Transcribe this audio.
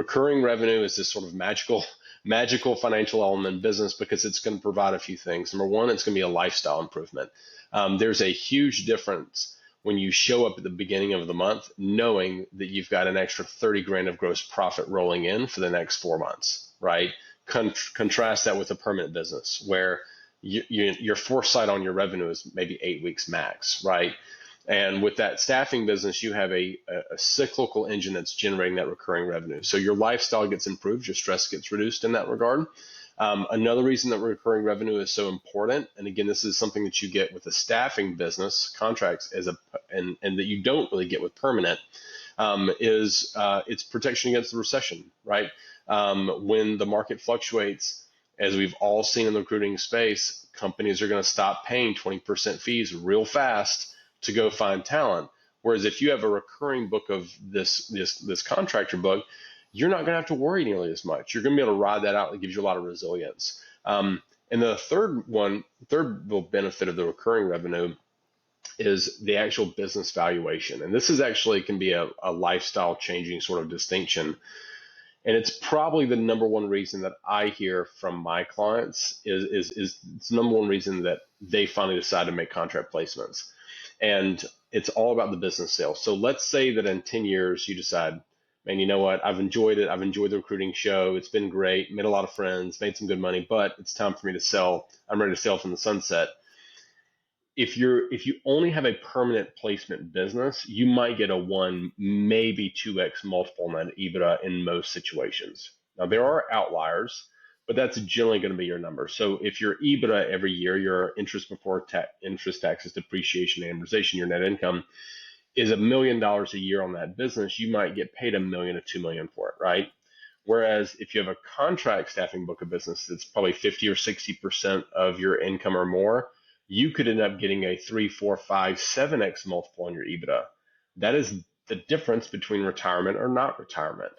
Recurring revenue is this sort of magical financial element in business because it's going to provide a few things. Number one, it's going to be a lifestyle improvement. There's a huge difference when you show up at the beginning of the month knowing that you've got an extra 30 grand of gross profit rolling in for the next 4 months, right? Contrast that with a permanent business where your foresight on your revenue is maybe 8 weeks max, right? And with that staffing business, you have a cyclical engine that's generating that recurring revenue. So your lifestyle gets improved, your stress gets reduced in that regard. Another reason that recurring revenue is so important, and again, this is something that you get with a staffing business contracts and that you don't really get with permanent, is it's protection against the recession, right? When the market fluctuates, as we've all seen in the recruiting space, companies are going to stop paying 20% fees real fast to go find talent. Whereas if you have a recurring book of this contractor book, you're not going to have to worry nearly as much. You're going to be able to ride that out. It gives you a lot of resilience. And the third little benefit of the recurring revenue is the actual business valuation. And this is actually can be a lifestyle changing sort of distinction. And it's probably the number one reason that I hear from my clients is it's the number one reason that they finally decide to make contract placements. And it's all about the business sales. So let's say that in 10 years you decide, man, you know what? I've enjoyed it. I've enjoyed the recruiting show. It's been great. Made a lot of friends, made some good money, but it's time for me to sell. I'm ready to sail from the sunset. If you only have a permanent placement business, you might get a 1, maybe 2x multiple on that EBITDA in most situations. Now there are outliers, but that's generally going to be your number. So if your EBITDA every year, your interest before interest, taxes, depreciation, amortization, your net income is $1 million a year on that business, you might get paid $1 million to $2 million for it, right? Whereas if you have a contract staffing book of business that's probably 50 or 60% of your income or more, you could end up getting a 3, 4, 5, 7x multiple on your EBITDA. That is the difference between retirement or not retirement.